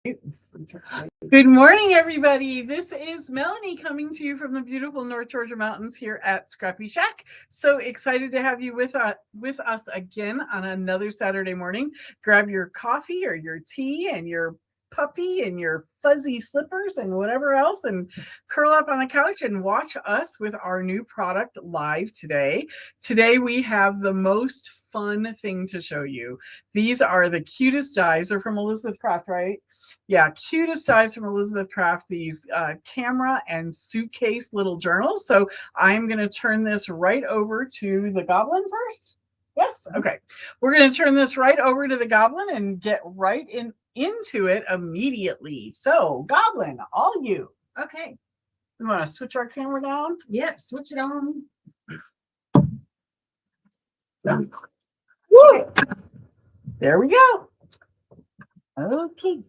Good morning, everybody. This is Melanie coming to you from the beautiful North Georgia mountains here at ScrappyShak. So excited to have you with us again on another Saturday morning. Grab your coffee or your tea and your puppy and your fuzzy slippers and whatever else and curl up on the couch and watch us with our new product live today. Today we have the most fun thing to show you. These are the cutest dies. They're from Elizabeth Craft, right? Yeah, cutest dies from Elizabeth Craft, these camera and suitcase little journals. So I'm going to turn this right over to the Goblin first. Yes? Okay. We're going to turn this right over to the Goblin and get right into it immediately. So, Goblin, all you. Okay. You want to switch our camera down? Yep, switch it on. Woo! There we go. Okay.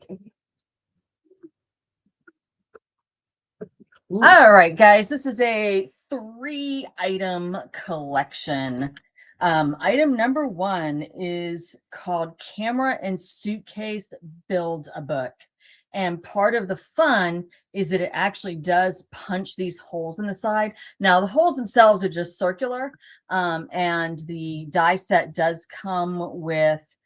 All right, guys, this is a 3-item collection. Item number 1 is called Camera and Suitcase Build a Book. And part of the fun is that it actually does punch these holes in the side. Now, the holes themselves are just circular, and the die set does come with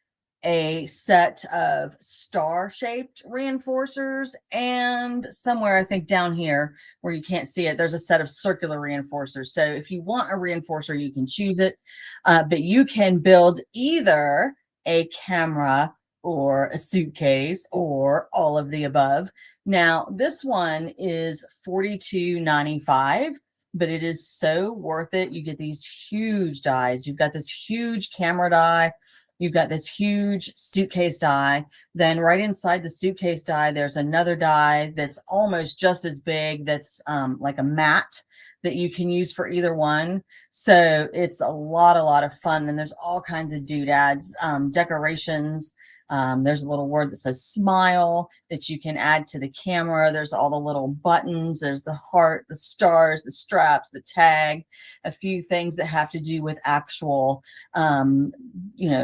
a set of star-shaped reinforcers, and somewhere I think down here where you can't see it, there's a set of circular reinforcers. So if you want a reinforcer, you can choose it, but you can build either a camera or a suitcase or all of the above. Now this one is $42.95, but it is so worth it. You get these huge dies. You've got this huge camera die. You've got this huge suitcase die. Then right inside the suitcase die, there's another die that's almost just as big. That's like a mat that you can use for either one. So it's a lot of fun. Then there's all kinds of doodads, decorations. There's a little word that says smile that you can add to the camera. There's all the little buttons. There's the heart, the stars, the straps, the tag, a few things that have to do with actual,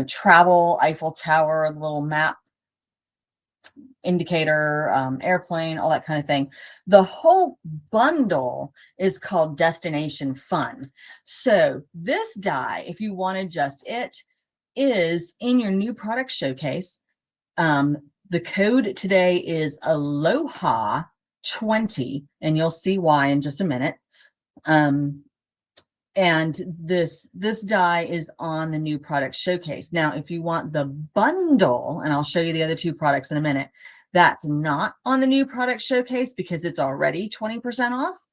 travel, Eiffel Tower, the little map indicator, airplane, all that kind of thing. The whole bundle is called Destination Fun. So this die, if you wanted just it, is in your new product showcase. The code today is Aloha 20, and you'll see why in just a minute. And this die is on the new product showcase. Now, if you want the bundle, and I'll show you the other 2 products in a minute, that's not on the new product showcase because it's already 20% off.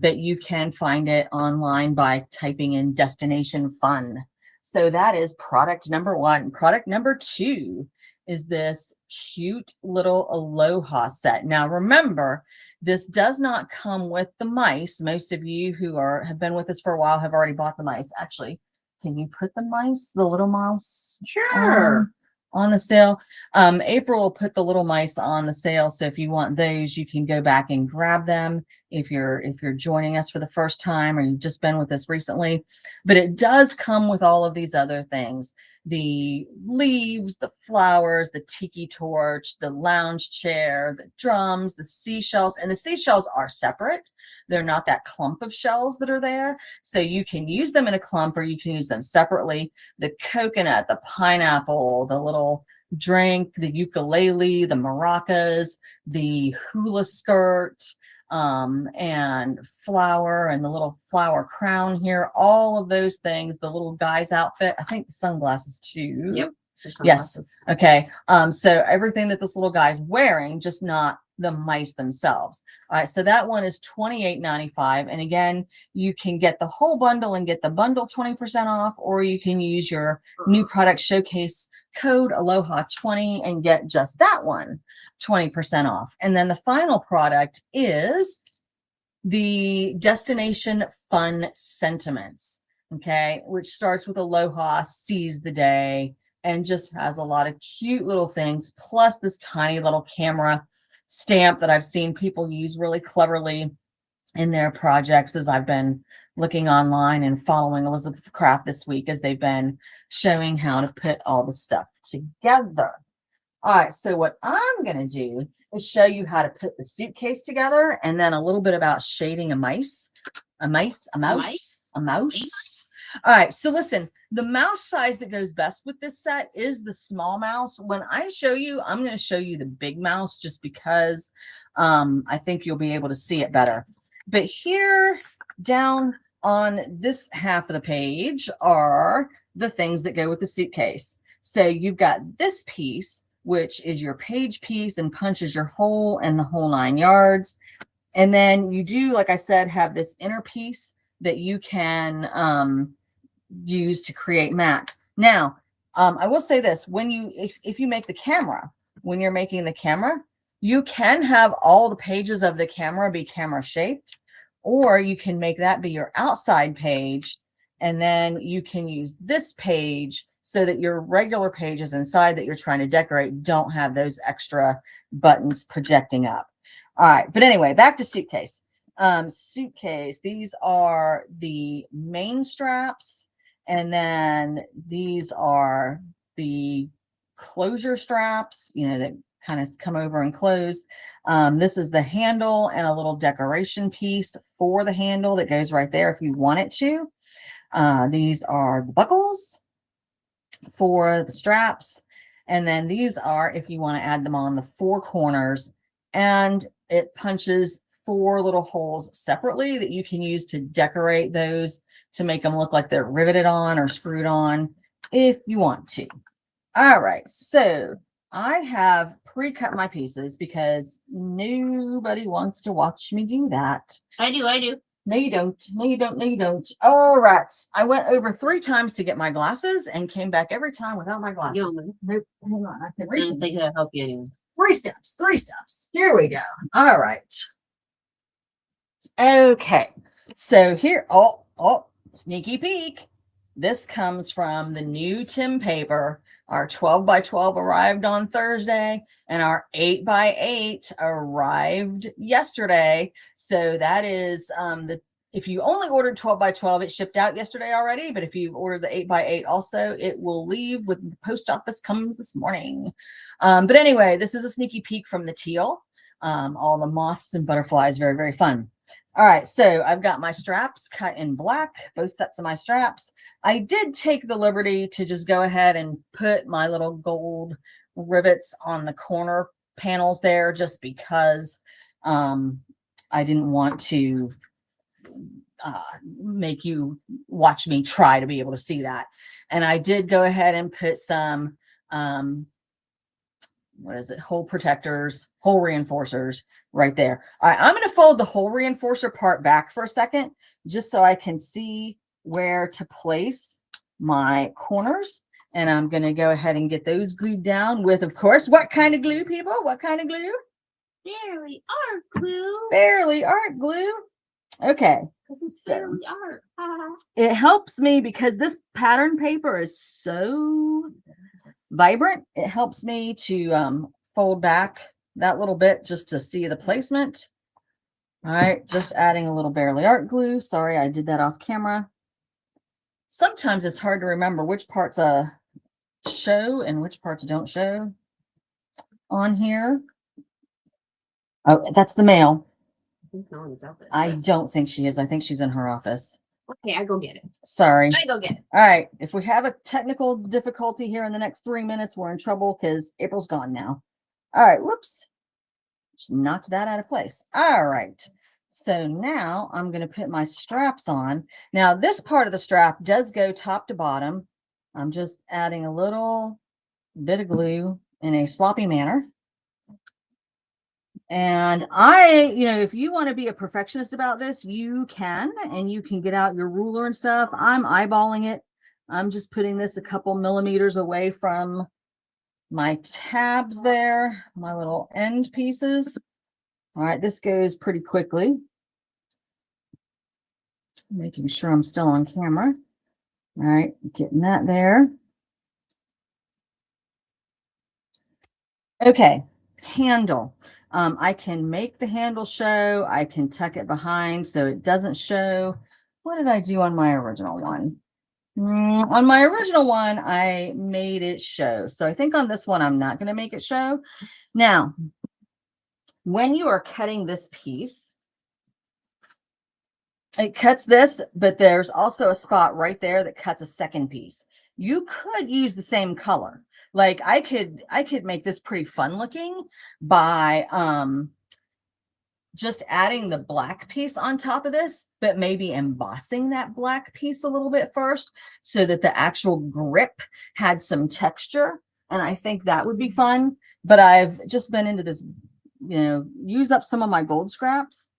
But you can find it online by typing in Destination Fun. So that is product number 1. Product number 2 is this cute little Aloha set. Now, remember, this does not come with the mice. Most of you who have been with us for a while have already bought the mice. Actually, can you put the little mouse? Sure. On the sale. April will put the little mice on the sale. So if you want those, you can go back and grab them if you're joining us for the first time or you've just been with us recently. But it does come with all of these other things: the leaves, the flowers, the tiki torch, the lounge chair, the drums, the seashells. And the seashells are separate. They're not that clump of shells that are there. So you can use them in a clump or you can use them separately. The coconut, the pineapple, the little drink, the ukulele, the maracas, the hula skirt, and flower, and the little flower crown here, all of those things, the little guy's outfit. I think the sunglasses too. Yep. Yes. Okay. So everything that this little guy's wearing, just not the mice themselves. All right. So that one is $28.95. And again, you can get the whole bundle and get the bundle 20% off, or you can use your new product showcase code Aloha 20 and get just that one 20% off. And then the final product is the Destination Fun Sentiments. Okay. Which starts with Aloha, seize the day, and just has a lot of cute little things, plus this tiny little camera stamp that I've seen people use really cleverly in their projects as I've been looking online and following Elizabeth Craft this week as they've been showing how to put all the stuff together. All right, so what I'm going to do is show you how to put the suitcase together and then a little bit about shading a mouse. A mouse. All right, so listen, the mouse size that goes best with this set is the small mouse. When I show you, I'm going to show you the big mouse just because I think you'll be able to see it better. But here down on this half of the page are the things that go with the suitcase. So you've got this piece, which is your page piece and punches your hole and the whole 9 yards. And then you do, like I said, have this inner piece that you can use to create mats. Now, I will say this, when if you make the camera, when you're making the camera, you can have all the pages of the camera be camera shaped, or you can make that be your outside page. And then you can use this page so that your regular pages inside that you're trying to decorate don't have those extra buttons projecting up. All right, but anyway, back to suitcase. Suitcase, these are the main straps, and then these are the closure straps, you know, that kind of come over and close. This is the handle and a little decoration piece for the handle that goes right there if you want it to. These are the buckles for the straps. And then these are, if you want to add them on the 4 corners, and it punches 4 little holes separately that you can use to decorate those to make them look like they're riveted on or screwed on if you want to. All right, so I have pre-cut my pieces because nobody wants to watch me do that. I do. No, you don't. No, you don't. No, you don't. All right. I went over 3 times to get my glasses and came back every time without my glasses. Nope. Hang on. I can I reach don't them. think that'll help you anyway. 3 steps. 3 steps. Here we go. All right. Okay. So here, sneaky peek. This comes from the new Tim paper. Our 12 by 12 arrived on Thursday, and our 8 by 8 arrived yesterday. So that is if you only ordered 12 by 12, it shipped out yesterday already. But if you ordered the 8 by 8 also, it will leave with the post office comes this morning. But anyway, this is a sneaky peek from the teal. All the moths and butterflies, very, very fun. All right, so I've got my straps cut in black, both sets of my straps. I did take the liberty to just go ahead and put my little gold rivets on the corner panels there just because I didn't want to make you watch me try to be able to see that. And I did go ahead and put some hole protectors, hole reinforcers right there. All right, I'm going to fold the hole reinforcer part back for a second just so I can see where to place my corners. And I'm going to go ahead and get those glued down with, of course, what kind of glue, people? What kind of glue? Barely art glue. Barely art glue. Okay. Because it's barely art. It helps me because this pattern paper is so vibrant. It helps me to fold back that little bit just to see the placement. All right, just adding a little barely art glue. Sorry, I did that off camera. Sometimes it's hard to remember which parts show and which parts don't show on here. Oh, that's the mail. I don't think she is. I think she's in her office. Okay, I go get it. Sorry. I go get it. All right. If we have a technical difficulty here in the next 3 minutes, we're in trouble because April's gone now. All right. Whoops. Just knocked that out of place. All right. So now I'm going to put my straps on. Now, this part of the strap does go top to bottom. I'm just adding a little bit of glue in a sloppy manner. And if you want to be a perfectionist about this, you can, and you can get out your ruler and stuff. I'm eyeballing it. I'm just putting this a couple millimeters away from my tabs there, my little end pieces. All right, this goes pretty quickly. Making sure I'm still on camera. All right, getting that there. Okay, handle. I can make the handle show. I can tuck it behind so it doesn't show. What did I do on my original one? On my original one, I made it show. So I think on this one, I'm not going to make it show. Now, when you are cutting this piece, it cuts this, but there's also a spot right there that cuts a second piece. You could use the same color. Like I could make this pretty fun looking by just adding the black piece on top of this, but maybe embossing that black piece a little bit first so that the actual grip had some texture. And I think that would be fun. But I've just been into this, use up some of my gold scraps.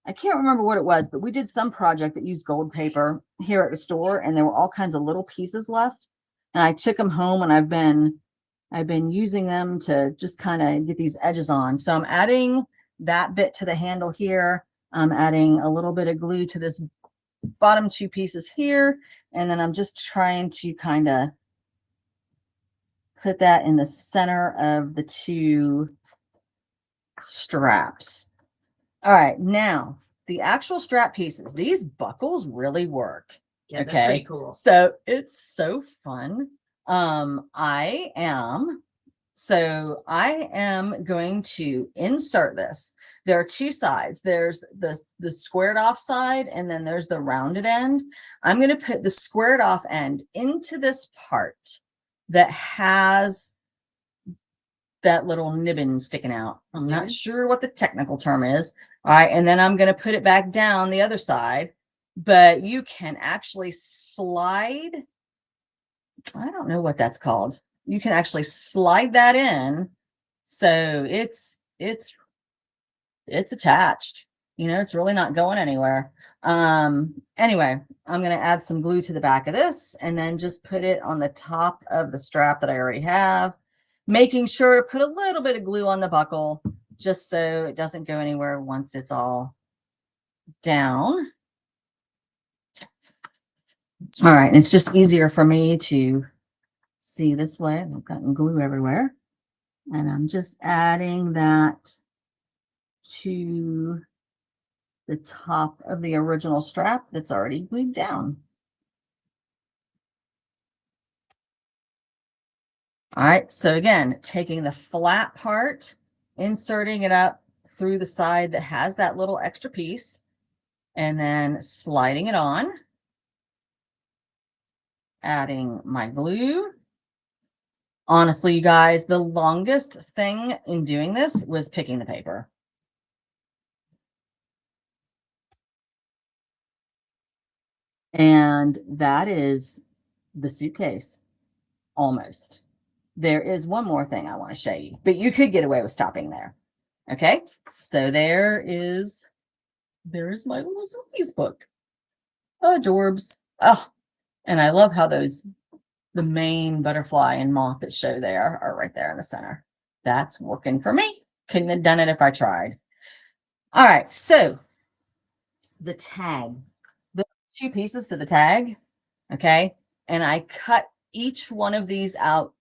I can't remember what it was, but we did some project that used gold paper here at the store, and there were all kinds of little pieces left. And I took them home, and I've been using them to just kind of get these edges on. So I'm adding that bit to the handle here. I'm adding a little bit of glue to this bottom two pieces here. And then I'm just trying to kind of put that in the center of the two straps. All right, now the actual strap pieces, these buckles really work. Yeah, they're pretty cool. So it's so fun. I am going to insert this. There are two sides. There's the squared off side, and then there's the rounded end. I'm going to put the squared off end into this part that has that little nibbin sticking out. I'm not sure what the technical term is. All right, and then I'm going to put it back down the other side, but you can actually slide. I don't know what that's called. You can actually slide that in. So it's attached. It's really not going anywhere. Anyway, I'm going to add some glue to the back of this and then just put it on the top of the strap that I already have, making sure to put a little bit of glue on the buckle just so it doesn't go anywhere once it's all down. All right, and it's just easier for me to see this way. I've gotten glue everywhere. And I'm just adding that to the top of the original strap that's already glued down. All right, so again, taking the flat part, inserting it up through the side that has that little extra piece, and then sliding it on, adding my glue. Honestly, you guys, the longest thing in doing this was picking the paper. And that is the suitcase, almost. There is one more thing I want to show you, but you could get away with stopping there. Okay, so there is my little Sophie's book. Adorbs. Oh, and I love how the main butterfly and moth that show there are right there in the center. That's working for me. Couldn't have done it if I tried. All right, so the tag, the two pieces to the tag, okay? And I cut each one of these out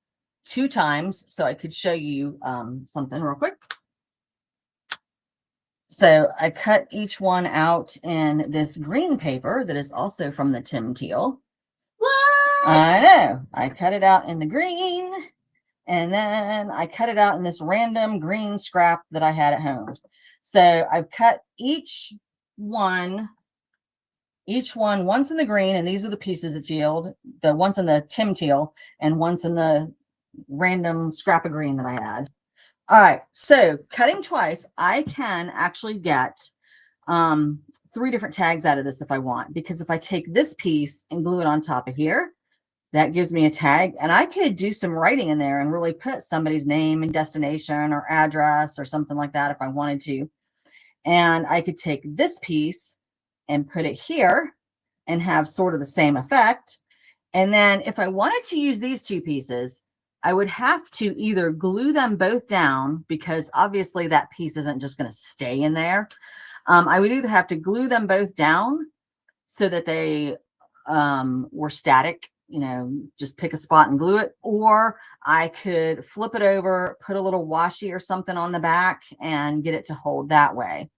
2 times so I could show you something real quick. So I cut each one out in this green paper that is also from the Tim Teal. What? I know. I cut it out in the green, and then I cut it out in this random green scrap that I had at home. So I've cut each one once in the green, and these are the pieces it's yielded. The ones in the Tim Teal and once in the random scrap of green that I had. All right, so cutting twice, I can actually get 3 different tags out of this if I want, because if I take this piece and glue it on top of here, that gives me a tag, and I could do some writing in there and really put somebody's name and destination or address or something like that if I wanted to. And I could take this piece and put it here and have sort of the same effect. And then if I wanted to use these 2 pieces, I would have to either glue them both down, because obviously that piece isn't just going to stay in there. I would either have to glue them both down so that they were static, just pick a spot and glue it, or I could flip it over, put a little washi or something on the back and get it to hold that way.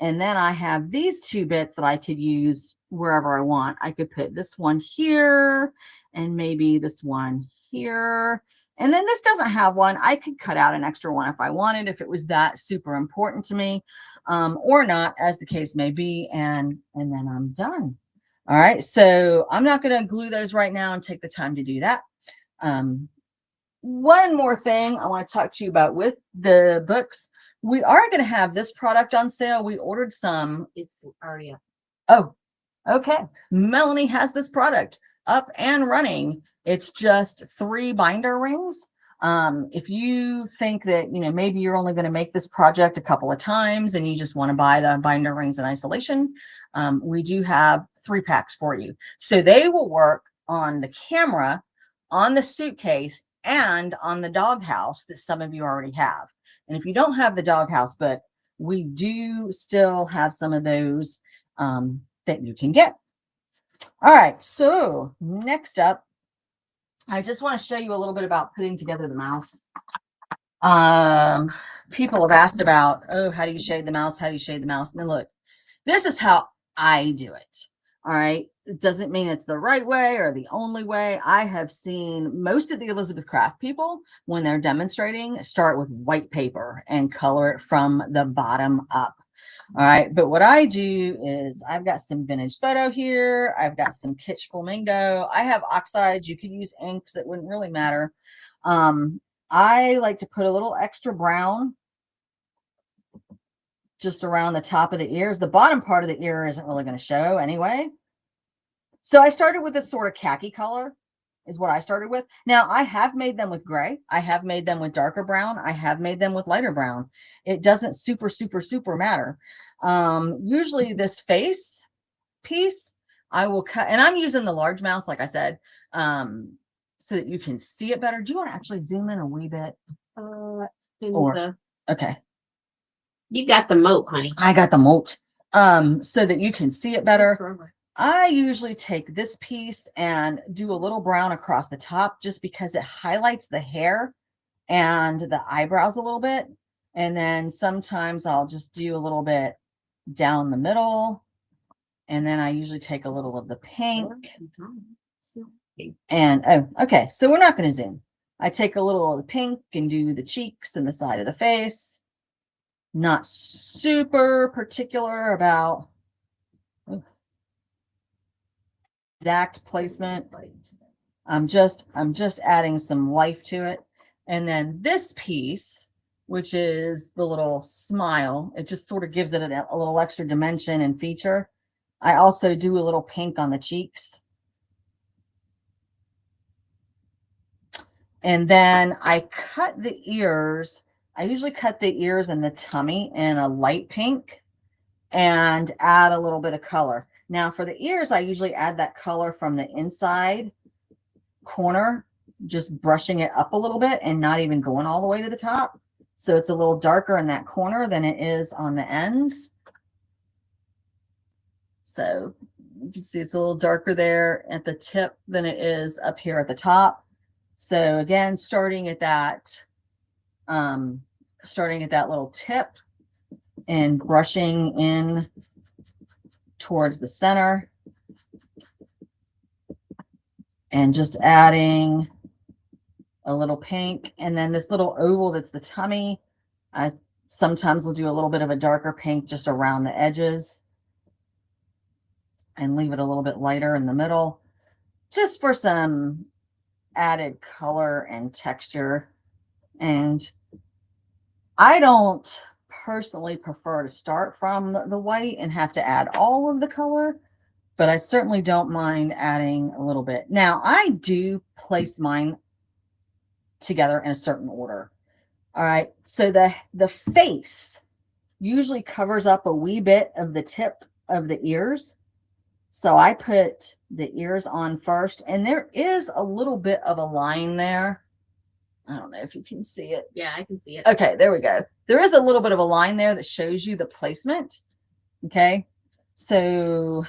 And then I have these 2 bits that I could use wherever I want. I could put this one here and maybe this one here. And then this doesn't have one. I could cut out an extra one if I wanted, if it was that super important to me, or not, as the case may be. And then I'm done. All right. So I'm not going to glue those right now and take the time to do that. One more thing I want to talk to you about with the books. We are going to have this product on sale. We ordered some. It's already up. Oh, okay. Melanie has this product up and running. It's just 3 binder rings. If you think that, maybe you're only going to make this project a couple of times and you just want to buy the binder rings in isolation, we do have 3 packs for you. So they will work on the camera, on the suitcase, and on the doghouse that some of you already have. And if you don't have the doghouse book, we do still have some of those that you can get. All right, so next up, I just want to show you a little bit about putting together the mouse. People have asked about, oh, how do you shade the mouse? How do you shade the mouse? And look, this is how I do it. All right. It doesn't mean it's the right way or the only way. I have seen most of the Elizabeth Craft people, when they're demonstrating, start with white paper and color it from the bottom up. All right. But what I do is I've got some vintage photo here. I've got some Kitsch Flamingo. I have oxides. You could use inks. It wouldn't really matter. I like to put a little extra brown just around the top of the ears. The bottom part of the ear isn't really going to show anyway. So I started with this sort of khaki color is what I started with. Now I have made them with gray. I have made them with darker brown. I have made them with lighter brown. It doesn't super matter. Usually this face piece I will cut, and I'm using the large mouse, like I said, so that you can see it better. Do you want to actually zoom in a wee bit? Okay. You got the moat, honey. I got the moat. So that you can see it better. I usually take this piece and do a little brown across the top just because it highlights the hair and the eyebrows a little bit. And then sometimes I'll just do a little bit down the middle. And then I usually take a little of the pink. And, oh, okay. So we're not going to zoom. I take a little of the pink and do the cheeks and the side of the face. Not super particular about exact placement. I'm just adding some life to it. And then this piece, which is the little smile, it just sort of gives it a little extra dimension and feature. I also do a little pink on the cheeks. And then I cut the ears. I usually cut the ears and the tummy in a light pink and add a little bit of color. Now for the ears, I usually add that color from the inside corner, just brushing it up a little bit and not even going all the way to the top. So it's a little darker in that corner than it is on the ends. So you can see it's a little darker there at the tip than it is up here at the top. So again, starting at that little tip and brushing in towards the center and just adding a little pink. And then this little oval that's the tummy, I sometimes will do a little bit of a darker pink just around the edges and leave it a little bit lighter in the middle just for some added color and texture. And I don't personally prefer to start from the white and have to add all of the color, but I certainly don't mind adding a little bit. Now I do place mine together in a certain order. All right, so the face usually covers up a wee bit of the tip of the ears. So I put the ears on first, and there is a little bit of a line there. I don't know if you can see it. Yeah, I can see it. Okay, there we go. There is a little bit of a line there that shows you the placement. Okay, so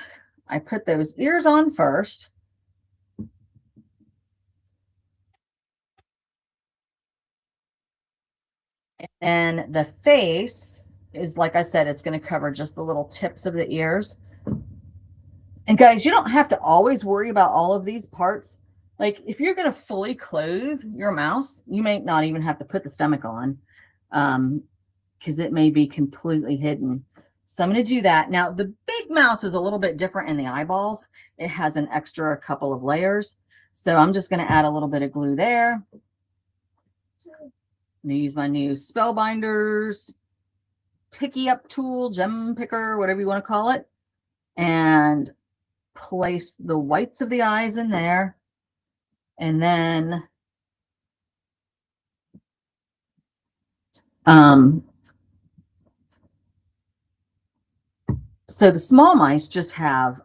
I put those ears on first. And the face is, like I said, it's going to cover just the little tips of the ears. And guys, you don't have to always worry about all of these parts. Like if you're going to fully clothe your mouse, you may not even have to put the stomach on because it may be completely hidden. So I'm going to do that. Now, the big mouse is a little bit different in the eyeballs. It has an extra couple of layers. So I'm just going to add a little bit of glue there. I'm going to use my new Spellbinders picky up tool, gem picker, whatever you want to call it, and place the whites of the eyes in there. And then so the small mice just have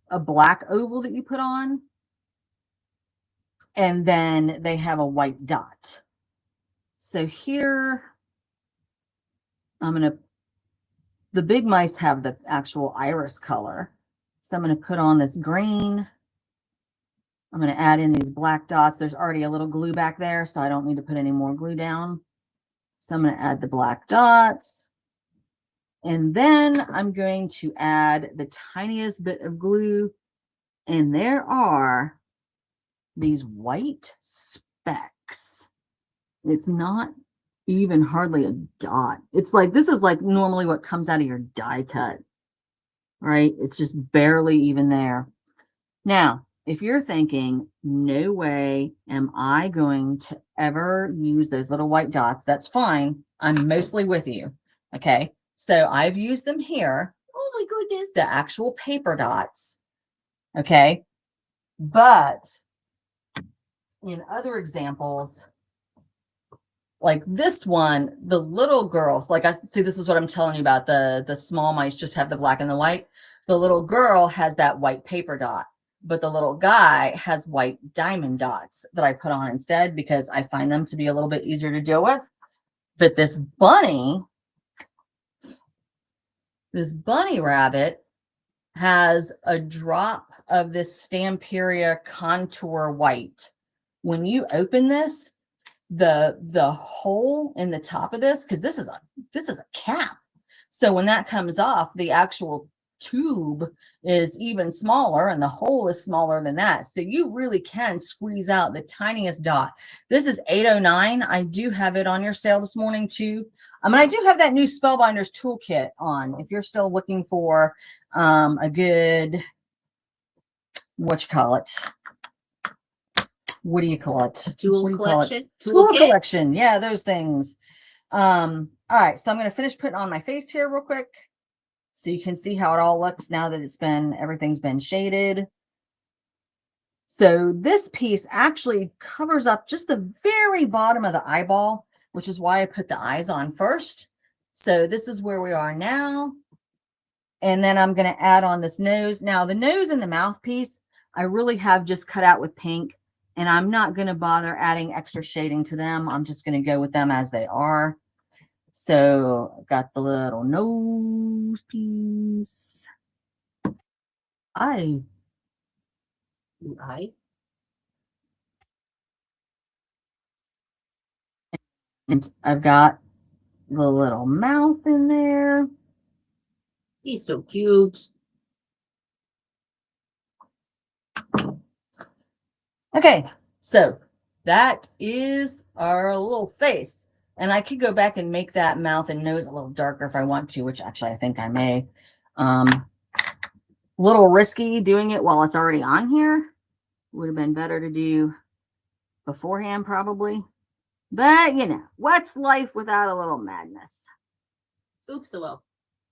a black oval that you put on, and then they have a white dot. So here, the big mice have the actual iris color. So I'm going to put on this green. I'm going to add in these black dots. There's already a little glue back there, so I don't need to put any more glue down. So I'm going to add the black dots. And then I'm going to add the tiniest bit of glue. And there are these white specks. It's not even hardly a dot. It's like, this is like normally what comes out of your die cut, right? It's just barely even there. Now, if you're thinking, no way am I going to ever use those little white dots, that's fine. I'm mostly with you. Okay. So I've used them here. Oh my goodness. The actual paper dots. Okay. But in other examples, like this one, the little girls, like I see, this is what I'm telling you about. The small mice just have the black and the white. The little girl has that white paper dot, but the little guy has white diamond dots that I put on instead because I find them to be a little bit easier to deal with. But this bunny rabbit has a drop of this Stamperia contour white. When you open this, the hole in the top of this, because this is a cap. So when that comes off, the actual tube is even smaller and the hole is smaller than that. So you really can squeeze out the tiniest dot. This is $8.09. I do have it on your sale this morning too. I do have that new Spellbinders toolkit on. If you're still looking for a good, what do you call it? Tool collection. Tool collection. Yeah, those things. All right, so I'm going to finish putting on my face here real quick so you can see how it all looks now that everything's been shaded. So this piece actually covers up just the very bottom of the eyeball, which is why I put the eyes on first. So this is where we are now. And then I'm going to add on this nose. Now the nose and the mouthpiece, I really have just cut out with pink, and I'm not going to bother adding extra shading to them. I'm just going to go with them as they are. So I've got the little nose piece. And I've got the little mouth in there. He's so cute. Okay, so that is our little face. And I could go back and make that mouth and nose a little darker if I want to, which actually I think I may. Little risky doing it while it's already on here. Would have been better to do beforehand probably. But, you know, what's life without a little madness? Oops, well.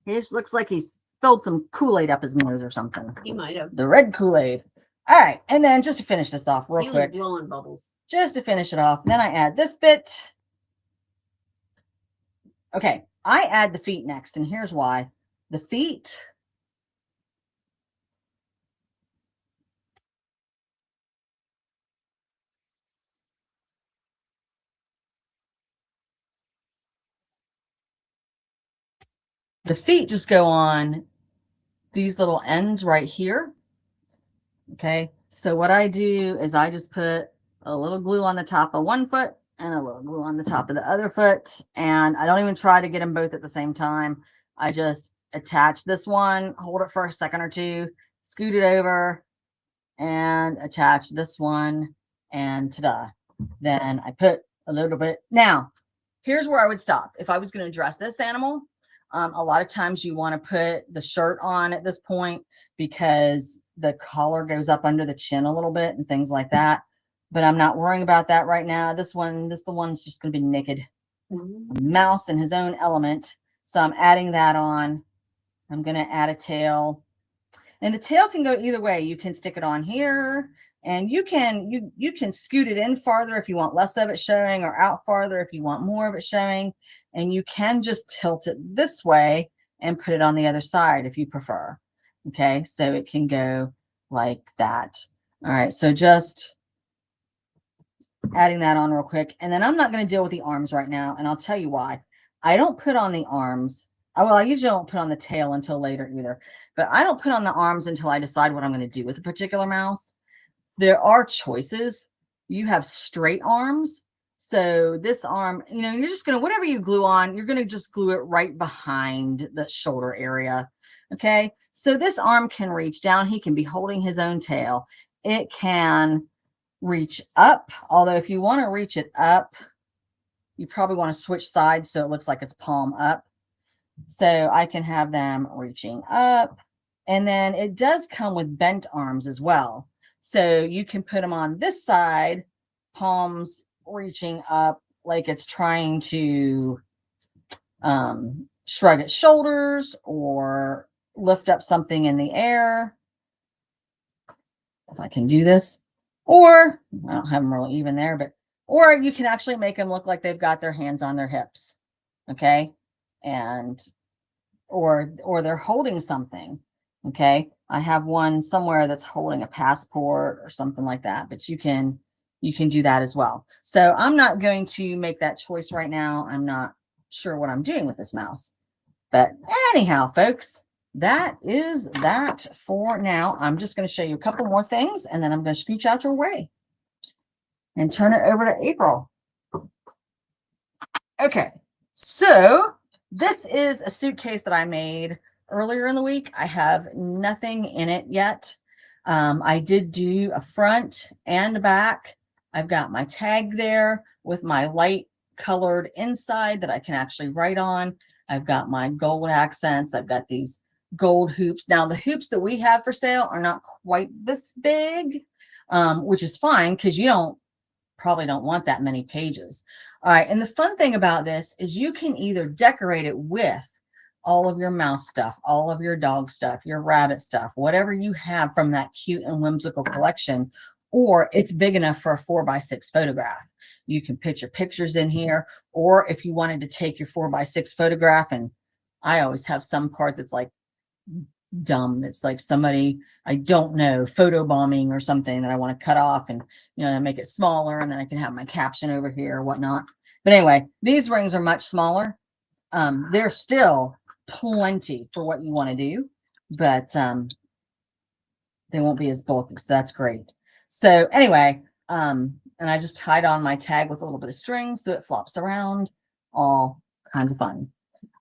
It just looks like he's filled some Kool-Aid up his nose or something. He might have. The red Kool-Aid. All right, and then just to finish this off real quick. He was blowing bubbles. Just to finish it off, then I add this bit. Okay, I add the feet next, and here's why. The feet. The feet just go on these little ends right here. Okay, so what I do is I just put a little glue on the top of one foot and a little glue on the top of the other foot. And I don't even try to get them both at the same time. I just attach this one, hold it for a second or two, scoot it over and attach this one, and ta-da. Then I put a little bit. Now, here's where I would stop. If I was going to dress this animal, a lot of times you want to put the shirt on at this point because the collar goes up under the chin a little bit and things like that. But I'm not worrying about that right now. The one's just going to be naked. Mouse in his own element. So I'm adding that on. I'm going to add a tail. And the tail can go either way. You can stick it on here, and you can scoot it in farther if you want less of it showing, or out farther if you want more of it showing. And you can just tilt it this way and put it on the other side if you prefer. Okay, so it can go like that. All right, so just adding that on real quick. And then I'm not going to deal with the arms right now, and I'll tell you why. I don't put on the arms. Well, I usually don't put on the tail until later either, but I don't put on the arms until I decide what I'm going to do with a particular mouse. There are choices. You have straight arms. So this arm, you know, you're just going to, whatever you glue on, you're going to just glue it right behind the shoulder area. Okay. So this arm can reach down. He can be holding his own tail. It can reach up. Although if you want to reach it up, you probably want to switch sides so it looks like it's palm up. So I can have them reaching up, and then it does come with bent arms as well. So you can put them on this side, palms reaching up like it's trying to shrug its shoulders or lift up something in the air. If I can do this, or I don't have them really even there, but, or you can actually make them look like they've got their hands on their hips. Okay. And or they're holding something. Okay, I have one somewhere that's holding a passport or something like that, but you can do that as well. So I'm not going to make that choice right now. I'm not sure what I'm doing with this mouse, but anyhow, folks, that is that for now. I'm just going to show you a couple more things, and then I'm going to scooch out your way and turn it over to April. Okay, so this is a suitcase that I made earlier in the week. I have nothing in it yet. I did do a front and a back. I've got my tag there with my light colored inside that I can actually write on. I've got my gold accents. I've got these gold hoops. Now, the hoops that we have for sale are not quite this big, which is fine because you probably don't want that many pages. All right, and the fun thing about this is you can either decorate it with all of your mouse stuff, all of your dog stuff, your rabbit stuff, whatever you have from that cute and whimsical collection, or it's big enough for a 4x6 photograph. You can put your pictures in here, or if you wanted to take your 4x6 photograph, and I always have some part that's like dumb. It's like somebody I don't know photobombing or something that I want to cut off and, you know, make it smaller, and then I can have my caption over here or whatnot. But anyway, these rings are much smaller. They're still plenty for what you want to do, but they won't be as bulky, so that's great. So anyway, and I just tied on my tag with a little bit of string so it flops around. All kinds of fun.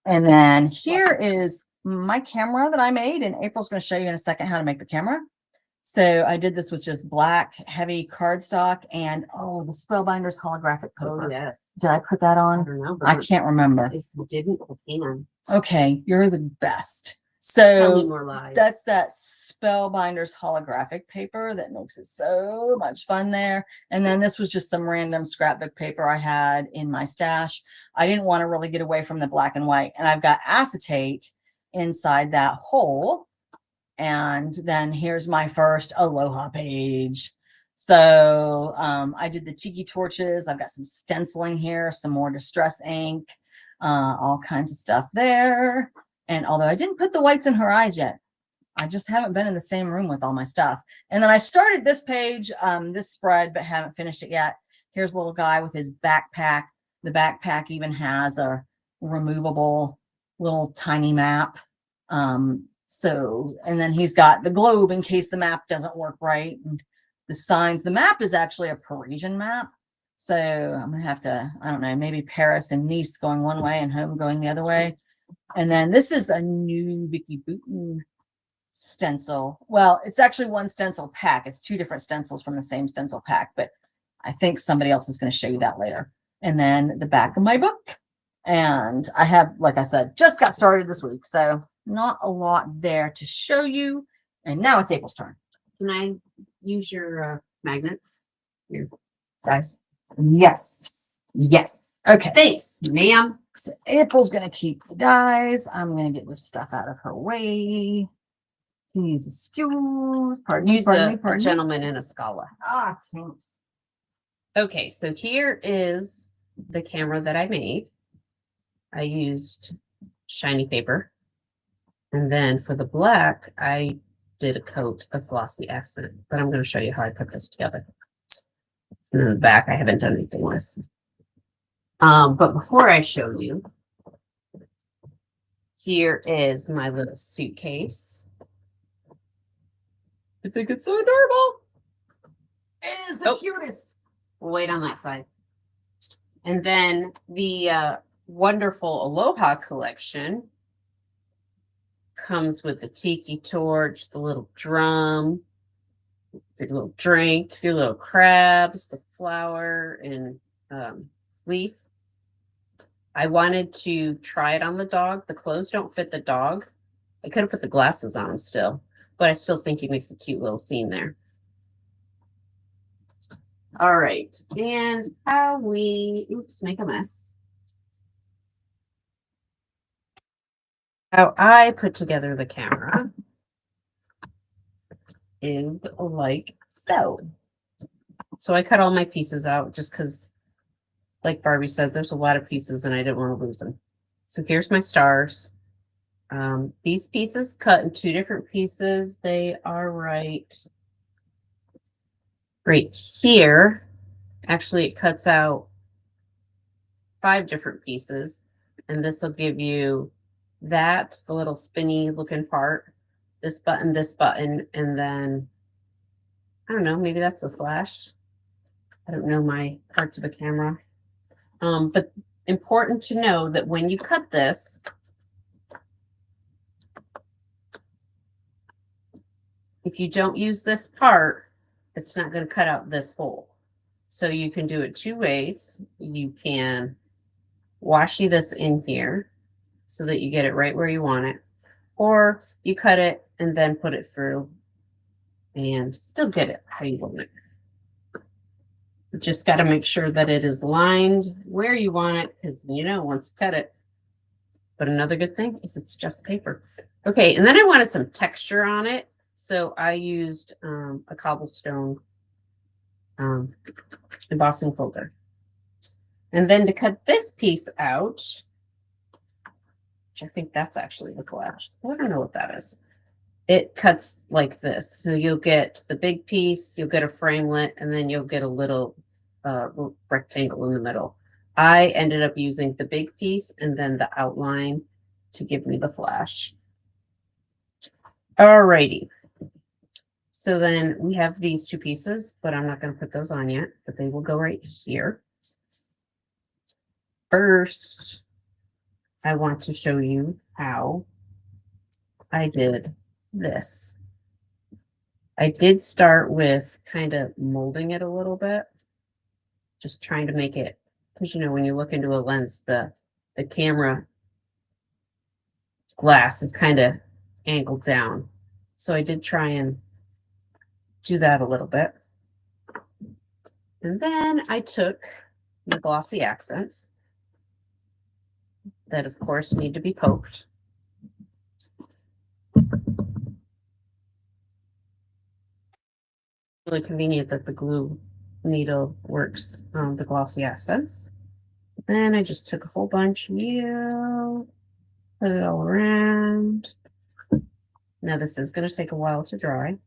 And then here is my camera that I made, and April's going to show you in a second how to make the camera. So I did this with just black, heavy cardstock, and the Spellbinders holographic paper. Oh, yes. Did I put that I on? don't know. I can't remember. If you didn't, I can. Okay, you're the best. Tell me So more lies. that's that Spellbinders holographic paper that makes it so much fun there. And then this was just some random scrapbook paper I had in my stash. I didn't want to really get away from the black and white, and I've got acetate inside that hole. And then here's my first Aloha page. So I did the tiki torches. I've got some stenciling here, some more distress ink, all kinds of stuff there. And although I didn't put the whites in her eyes yet, I just haven't been in the same room with all my stuff. And then I started this page, this spread, but haven't finished it yet. Here's a little guy with his backpack. The backpack even has a removable little tiny map. And then he's got the globe in case the map doesn't work right, and the signs. The map is actually a Parisian map. So I'm going to have to, I don't know, maybe Paris and Nice going one way and home going the other way. And then this is a new Vicky Booten stencil. Well, it's actually one stencil pack. It's two different stencils from the same stencil pack, but I think somebody else is going to show you that later. And then the back of my book. And I have, like I said, just got started this week, so not a lot there to show you. And now it's April's turn. Can I use your magnets? Your Guys. Yes. Yes. Okay. thanks, ma'am. So April's going to keep the dies. I'm going to get this stuff out of her way. Please excuse. Pardon me, Use pardon me, a pardon me. gentleman in a scala. Ah, thanks. Okay, so here is the camera that I made. I used shiny paper. And then for the black, I did a coat of glossy accent, but I'm going to show you how I put this together. And then the back, I haven't done anything with. But before I show you, here is my little suitcase. I think it's so adorable. It is the cutest. We'll wait on that side. And then the wonderful Aloha collection comes with the tiki torch, the little drum, your little drink, your little crabs, the flower and leaf. I wanted to try it on the dog. The clothes don't fit the dog. I could have put the glasses on him still, but I still think he makes a cute little scene there. All right, and how we, oops, make a mess. How I put together the camera is like so. So I cut all my pieces out just because, like Barbie said, there's a lot of pieces and I didn't want to lose them. So here's my stars. These pieces cut in two different pieces. They are right here. Actually, it cuts out 5 different pieces, and this will give you that, the little spinny looking part, this button, and then I don't know, maybe that's the flash. I don't know my parts of the camera. But important to know that when you cut this, if you don't use this part, it's not going to cut out this hole. So you can do it 2 ways. You can washi this in here so that you get it right where you want it, or you cut it and then put it through and still get it how you want it. You just got to make sure that it is lined where you want it, because you know once you cut it. But another good thing is it's just paper. Okay, and then I wanted some texture on it, so I used a cobblestone embossing folder. And then to cut this piece out, which I think that's actually the flash. I don't know what that is. It cuts like this. So you'll get the big piece, you'll get a framelit, and then you'll get a little rectangle in the middle. I ended up using the big piece and then the outline to give me the flash. Alrighty. So then we have these 2 pieces, but I'm not going to put those on yet, but they will go right here. First, I want to show you how I did this. I did start with kind of molding it a little bit, just trying to make it, because you know when you look into a lens, the camera glass is kind of angled down. So I did try and do that a little bit. And then I took the glossy accents that of course need to be poked. Really convenient that the glue needle works on the glossy accents. Then I just took a whole bunch here, put it all around. Now this is going to take a while to dry.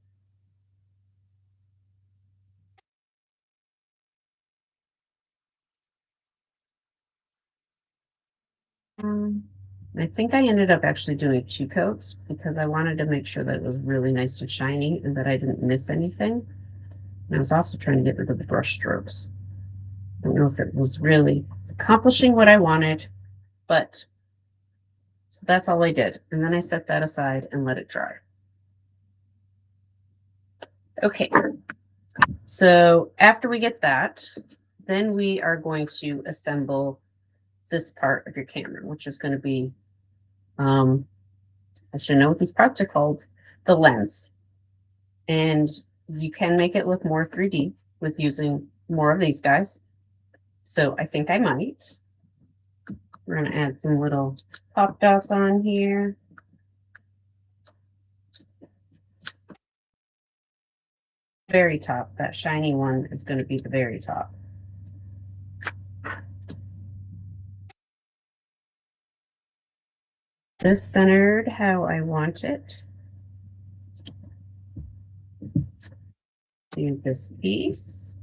I think I ended up actually doing 2 coats because I wanted to make sure that it was really nice and shiny and that I didn't miss anything. And I was also trying to get rid of the brush strokes. I don't know if it was really accomplishing what I wanted, but so that's all I did. And then I set that aside and let it dry. Okay, so after we get that, then we are going to assemble this part of your camera, which is going to be, I should know what these parts are called, the lens. And you can make it look more 3D with using more of these guys. So I think I might. We're going to add some little pop dots on here. Very top, that shiny one is going to be the very top. This centered how I want it. Do this piece.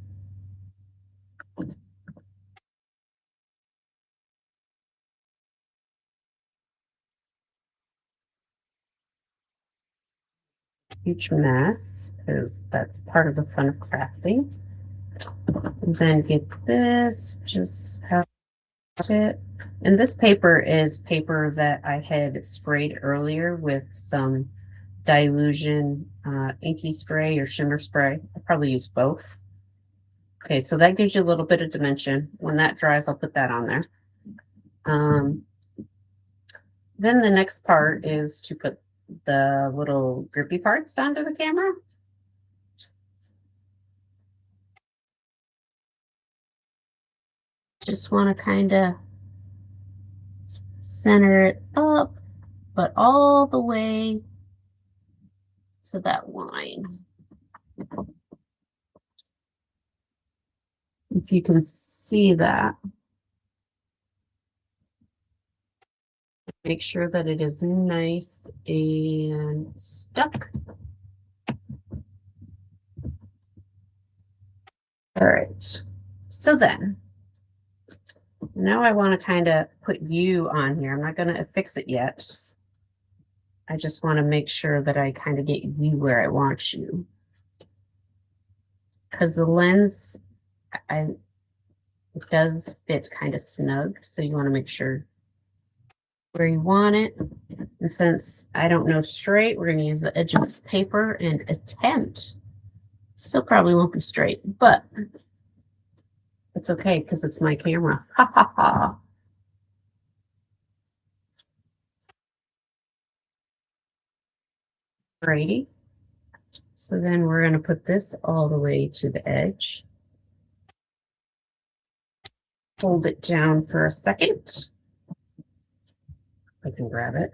Huge mess, because that's part of the fun of crafting. And then get this, just how it. And this paper is paper that I had sprayed earlier with some dilution inky spray or shimmer spray. I probably use both. Okay, so that gives you a little bit of dimension. When that dries, I'll put that on there. Then the next part is to put the little grippy parts onto the camera. Just want to kind of center it up, but all the way to that line. If you can see that. Make sure that it is nice and stuck. All right, so then, now I want to kind of put you on here. I'm not going to affix it yet. I just want to make sure that I kind of get you where I want you. Because the lens, it does fit kind of snug, so you want to make sure where you want it. And since I don't know straight, we're going to use the edge of this paper and attempt. Still probably won't be straight, but it's okay because it's my camera. Ha ha ha. Alrighty. So then we're going to put this all the way to the edge. Hold it down for a second. I can grab it.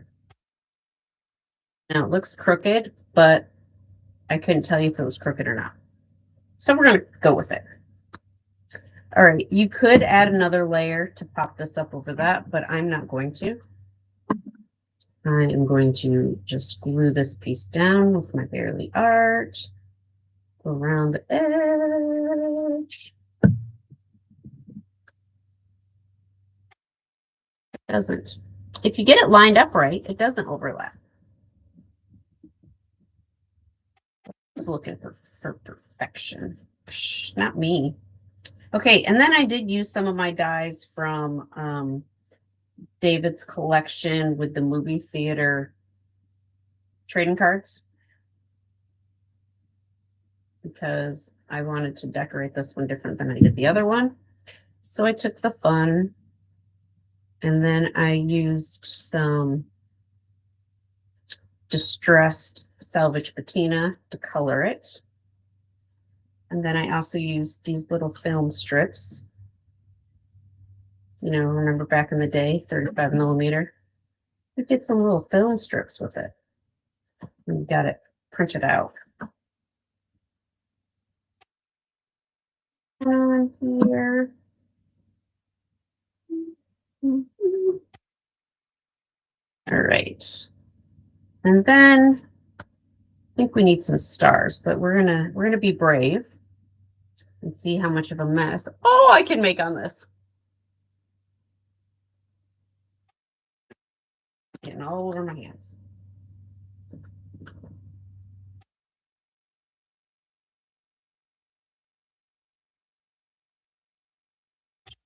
Now it looks crooked, but I couldn't tell you if it was crooked or not. So we're going to go with it. All right, you could add another layer to pop this up over that, but I'm not going to. I am going to just glue this piece down with my Barely Art around the edge. It doesn't. If you get it lined up right, it doesn't overlap. I was looking for perfection. Psh, not me. Okay, and then I did use some of my dies from David's collection with the movie theater trading cards, because I wanted to decorate this one different than I did the other one. So I took the fun, and then I used some distressed salvage patina to color it. And then I also used these little film strips. You know, remember back in the day, 35 millimeter? You get some little film strips with it. And you got it printed out. On here. All right. And then I think we need some stars, but we're gonna be brave and see how much of a mess I can make on this. Getting all over my hands.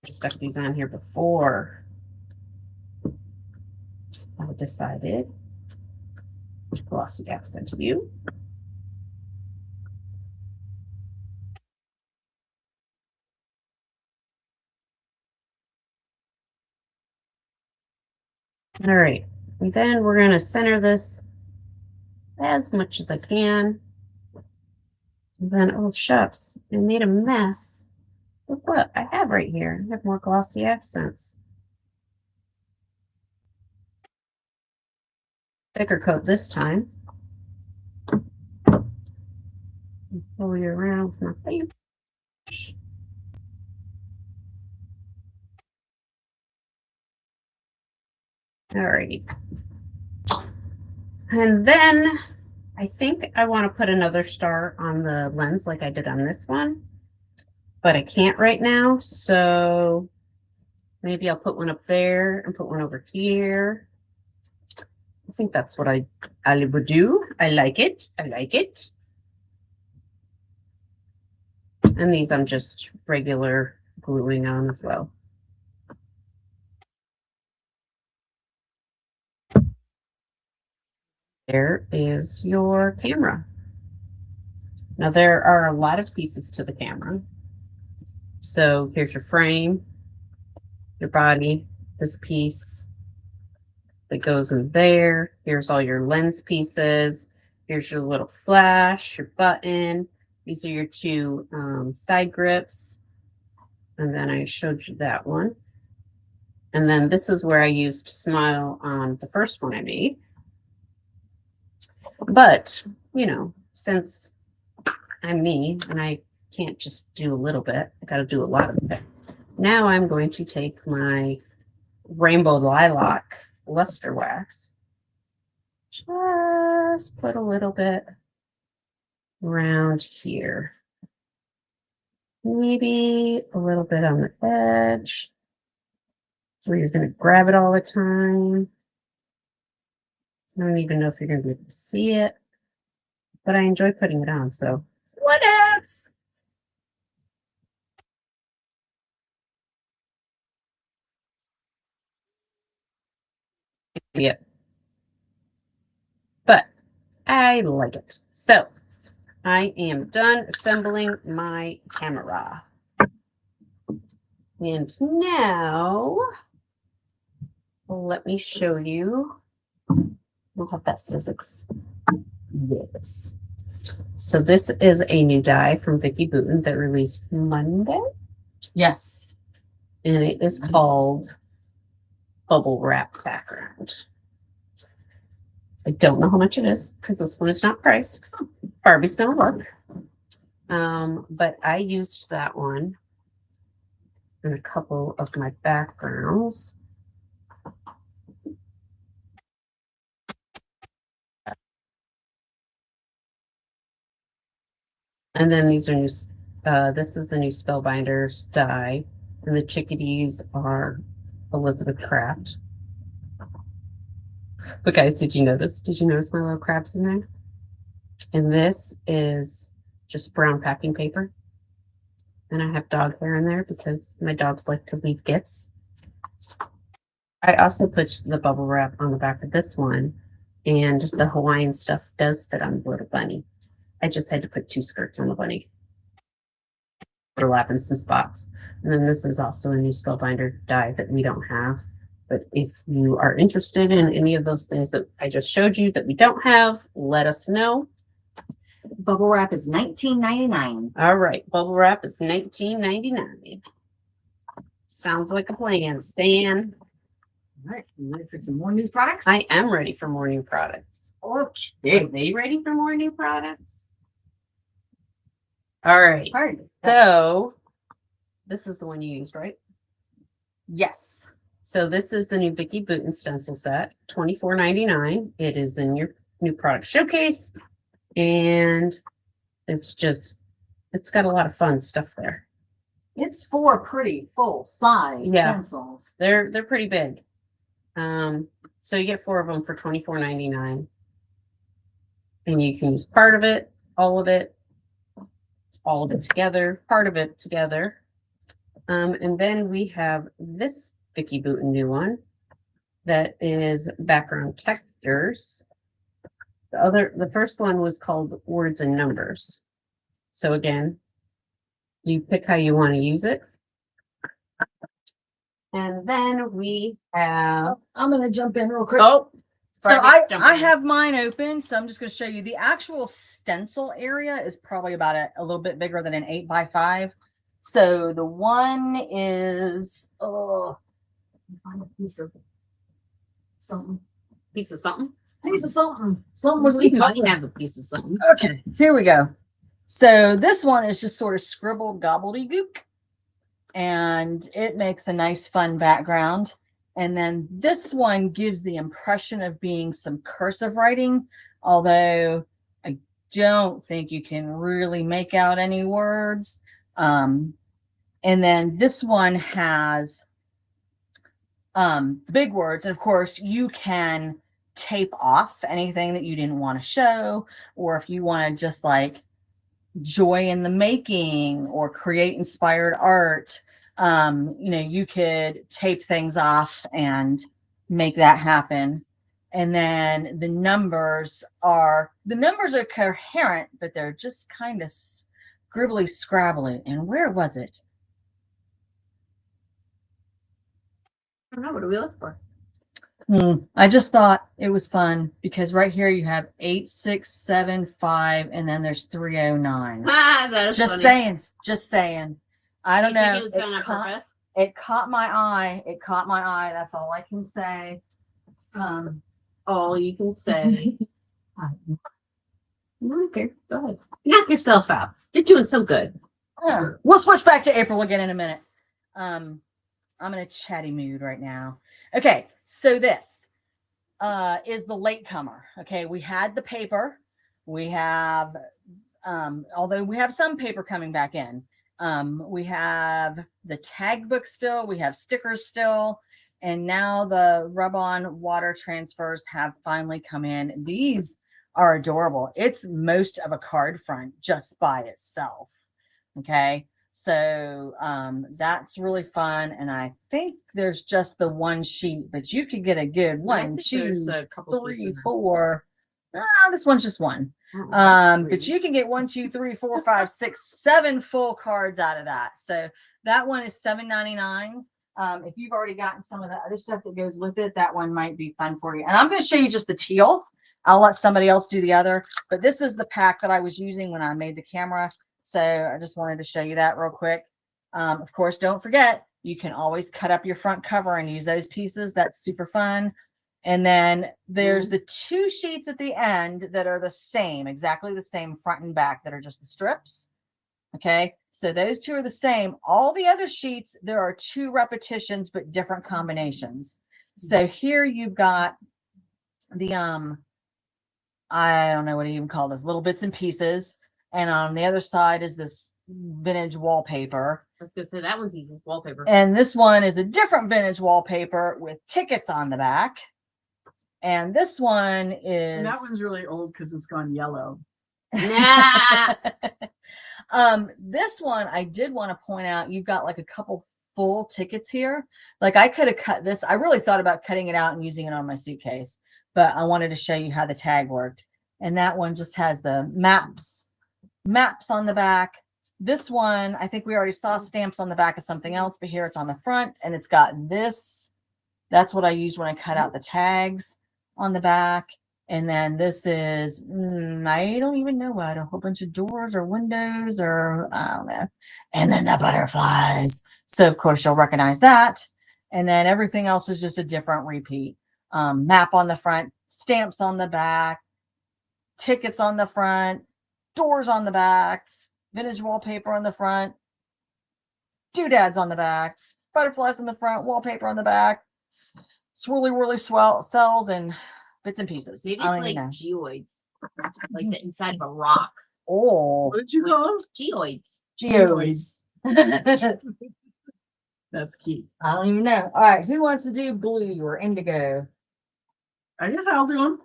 Stuck these on here before I decided which glossy accent to use. All right, and then we're going to center this as much as I can. And then, oh shucks, I made a mess. Look what I have right here. I have more glossy accents. Thicker coat this time. Pull you around with my paintbrush. Alrighty. And then I think I want to put another star on the lens like I did on this one, but I can't right now. So maybe I'll put one up there and put one over here. I think that's what I would do. I like it. I like it. And these I'm just regular gluing on as well. There is your camera. Now there are a lot of pieces to the camera. So here's your frame, your body, this piece that goes in there. Here's all your lens pieces. Here's your little flash, your button. These are your two side grips. And then I showed you that one. And then this is where I used Smile on the first one I made. But, you know, since I'm me and I can't just do a little bit, I got to do a lot of it. Now I'm going to take my Rainbow Lilac luster wax, just put a little bit around here, maybe a little bit on the edge where you're going to grab it all the time. I don't even know if you're going to be able to see it, but I enjoy putting it on, so what else? Yeah. But I like it. So I am done assembling my camera. And now let me show you. We'll have that Sizzix. Yes. So this is a new die from Vicki Boutin that released Monday. Yes. And it is called Bubble Wrap Background. I don't know how much it is because this one is not priced. Barbie's gonna look. But I used that one in a couple of my backgrounds. And then these are new, this is the new Spellbinders die. And the chickadees are Elizabeth Craft. But guys, did you notice? Did you notice my little crabs in there? And this is just brown packing paper. And I have dog hair in there because my dogs like to leave gifts. I also put the bubble wrap on the back of this one. And just the Hawaiian stuff does fit on the little bunny. I just had to put 2 skirts on the bunny. Overlap in some spots. And then this is also a new Spellbinder die that we don't have. But if you are interested in any of those things that I just showed you that we don't have, let us know. Bubble wrap is $19.99. All right, bubble wrap is $19.99. Sounds like a plan, Stan. All right, you ready for some more news products? I am ready for more new products. Okay. Are they ready for more new products? All right. All right. So this is the one you used, right? Yes. So this is the new Vicki Boutin stencil set, $24.99. It is in your new product showcase, and it's got a lot of fun stuff there. It's 4 pretty full size stencils. They're pretty big. So you get 4 of them for $24.99, and you can use part of it, all of it together, part of it together. And then we have this Vicki Boutin new one that is background textures. The first one was called Words and Numbers. So again, you pick how you want to use it. And then we have, I'm going to jump in real quick. oh, So Project Jump I In. have mine open, so I'm just going to show you. The actual stencil area is probably about a little bit bigger than an 8x5. So the one is, find a piece of something. Piece of something. Piece of something. Something with We some might color. have a piece of something. Okay, here we go. So this one is just sort of scribbled gobbledygook, and it makes a nice fun background. And then this one gives the impression of being some cursive writing, although I don't think you can really make out any words. And then this one has the big words. And of course, you can tape off anything that you didn't want to show, or if you want to just like joy in the making or create inspired art, you know, you could tape things off and make that happen. And then the numbers are coherent, but they're just kind of scribbly scrabbly. And where was it? I don't know. What do we look for? I just thought it was fun because right here you have 8675 and then there's 309. Ah, that is Just funny. saying, just saying. I don't Do you think know. it was done on purpose? It caught my eye. It caught my eye. That's all I can say. All you can say. Okay, go ahead. Knock yourself out. You're doing so good. We'll switch back to April again in a minute. I'm in a chatty mood right now. Okay, so this is the latecomer. Okay, we had the paper. We have, although we have some paper coming back in. We have the tag book still. We have stickers still. And now the rub-on water transfers have finally come in. These are adorable. It's most of a card front just by itself. Okay. So that's really fun. And I think there's just the one sheet, but you could get a good one, two, three, four. This one's just one. But you can get 1, 2, 3, 4, 5, 6, 7 full cards out of that. So that one is $7.99. If you've already gotten some of the other stuff that goes with it, that one might be fun for you. And I'm going to show you just the teal. I'll let somebody else do the other, but this is the pack that I was using when I made the camera. So I just wanted to show you that real quick. Of course, don't forget, you can always cut up your front cover and use those pieces. That's super fun. And then there's the 2 sheets at the end that are the same, exactly the same front and back, that are just the strips. Okay, so those 2 are the same. All the other sheets, there are 2 repetitions, but different combinations. So here you've got the, I don't know what you even call this, little bits and pieces. And on the other side is this vintage wallpaper. I was going to say that one's easy. Wallpaper. And this one is a different vintage wallpaper with tickets on the back. And this one is... And that one's really old because it's gone yellow. Nah. This one, I did want to point out, you've got like a couple full tickets here. Like I could have cut this. I really thought about cutting it out and using it on my suitcase, but I wanted to show you how the tag worked. And that one just has the maps on the back. This one, I think we already saw stamps on the back of something else, but here it's on the front and it's got this. That's what I used when I cut out the tags on the back. And then this is, I don't even know what, a whole bunch of doors or windows or I don't know. And then the butterflies. So of course you'll recognize that. And then everything else is just a different repeat. Map on the front, stamps on the back, tickets on the front, doors on the back, vintage wallpaper on the front, doodads on the back, butterflies on the front, wallpaper on the back, swirly whirly cells and bits and pieces. Maybe it's like geoids, like the inside of a rock. Oh, What did you call them? Geoids. geodes. That's cute. I don't even know. All right, who wants to do blue or indigo? I guess I'll do them.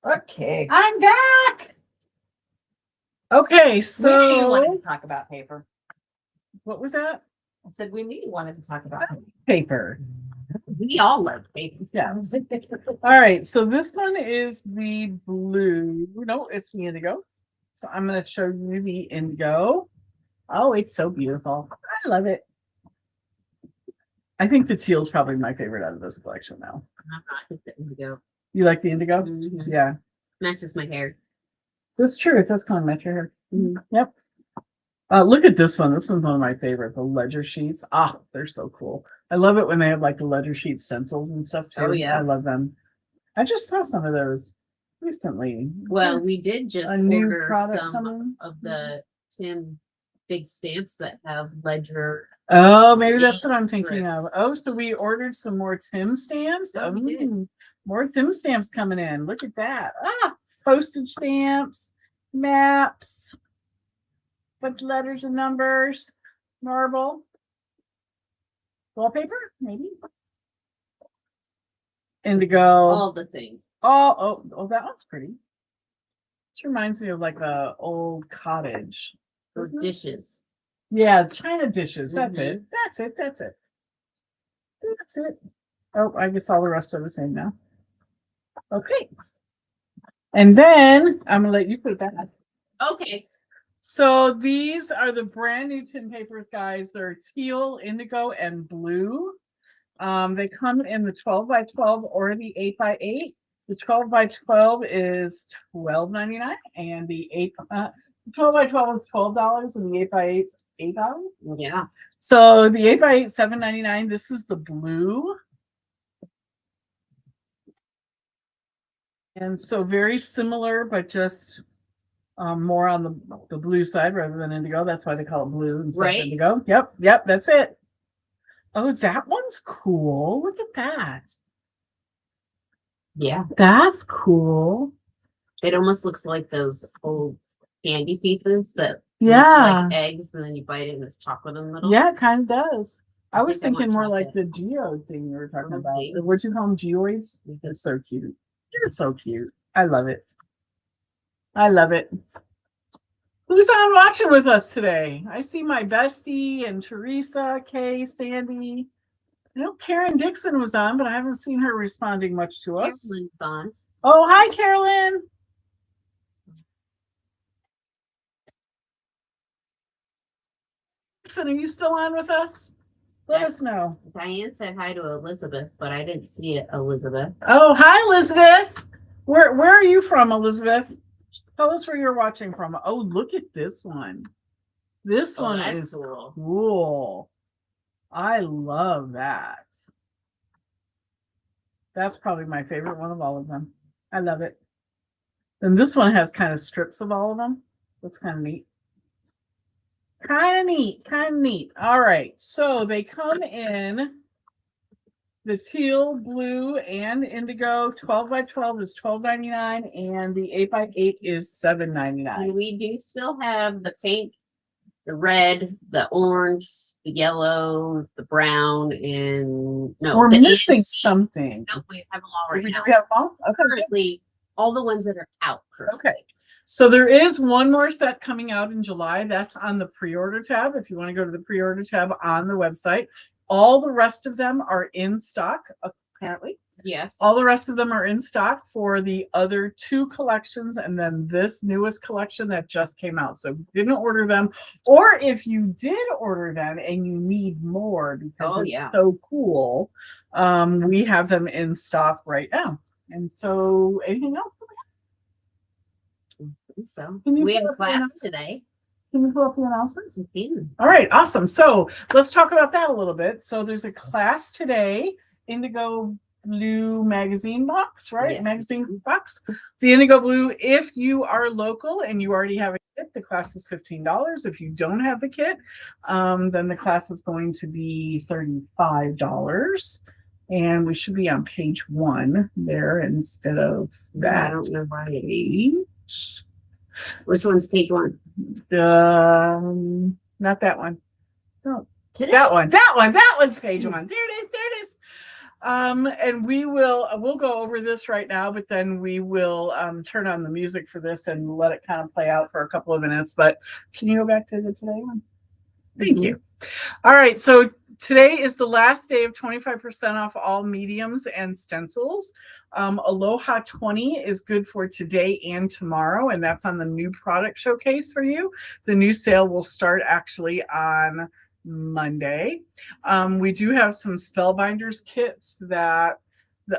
Okay. I'm back. Okay, We so wanted to talk about paper. what was that? I said we wanted to talk about paper. We all love paper. Yes. All right, so this one is the blue. No, it's the indigo. So I'm going to show you the indigo. Oh, it's so beautiful. I love it. I think the teal is probably my favorite out of this collection now. I think the indigo. You like the indigo? Mhm. Yeah. Matches my hair. That's true. It does kind of match your hair. Mhm. Yep. Look at this one. This one's one of my favorite. The ledger sheets. Ah, they're so cool. I love it when they have like the ledger sheet stencils and stuff too. Oh, yeah. I love them. I just saw some of those recently. Well, we did just a new order product some coming. of the Tim big stamps that have ledger. Oh, maybe that's what Yes, I'm thinking correct. of. Oh, so we ordered some more Tim stamps. Oh, we did. More Tim stamps coming in. Look at that. Ah, postage stamps, maps, with letters and numbers, marble, wallpaper, maybe. Indigo. All the things. Oh, that one's pretty. This reminds me of like a old cottage. Those Doesn't it? dishes. Yeah, china dishes. That's Mhm. it. That's it. That's it. That's it. Oh, I guess all the rest are the same now. Okay. And then I'm gonna let you put it back. Okay. So these are the brand new tin papers, guys. They're teal, indigo, and blue. They come in the 12 by 12 or the 8 by 8. The 12 by 12 is $12.99, and the 12 by 12 is $12, and the 8 by 8 is $8. Yeah. So the 8 by 8 $7.99. This is the blue. And so very similar, but just more on the blue side rather than indigo. That's why they call it blue instead of Right. indigo. Yep, that's it. Oh, that one's cool. Look at that. Yeah. That's cool. It almost looks like those old candy pieces that Yeah. look like eggs, and then you bite it and it's chocolate in the middle. Yeah, it kind of does. I was think I thinking want more like chocolate. the geode thing you were talking about. Okay. What'd you call them? Geoids? They're so cute. They're so cute. I love it. I love it. Who's on watching with us today? I see my bestie and Teresa, Kay, Sandy. I know Karen Dixon was on, but I haven't seen her responding much to us. Carolyn's on. Oh, hi, Carolyn. Dixon, are you still on with us? Let Yeah. us know. Diane said hi to Elizabeth, but I didn't see it, Elizabeth. Oh, hi, Elizabeth. Where are you from, Elizabeth? Tell us where you're watching from. Oh, look at this one. This one that's is cool. cool. I love that. That's probably my favorite one of all of them. I love it. And this one has kind of strips of all of them. That's kind of neat. Kind of neat. Kind of neat. All right. So they come in the teal, blue, and indigo. 12 by 12 is $12.99, and the 8 by 8 is $7.99. And we do still have the pink, the red, the orange, the yellow, the brown, and no, We're the missing antique. something. No, we have them all right Do now. we have them all? Okay. Currently, all the ones that are out. currently. Okay. So there is one more set coming out in July. That's on the pre-order tab. If you want to go to the pre-order tab on the website, all the rest of them are in stock, apparently. Yes. All the rest of them are in stock for the other two collections, and then this newest collection that just came out. So if you didn't order them, or if you did order them and you need more because it's so cool, we have them in stock right now. And so anything else? So Can you we pull have up the class announcement? today. Can you pull up the announcements? Mhm. All right, awesome. So let's talk about that a little bit. So there's a class today, Indigo Blue magazine box, right? Yes. Magazine box. The Indigo Blue, if you are local and you already have a kit, the class is $15. If you don't have the kit, then the class is going to be $35. And we should be on page 1 there instead of that. I don't know why. Page. Which one's page 1? Not that one. No, Today. that one. That one's page 1. There it is. And we'll go over this right now, but then we will turn on the music for this and let it kind of play out for a couple of minutes. But can you go back to the today one? Thank you. All right, so today is the last day of 25% off all mediums and stencils. Aloha 20 is good for today and tomorrow, and that's on the new product showcase for you. The new sale will start actually on Monday. We do have some Spellbinders kits that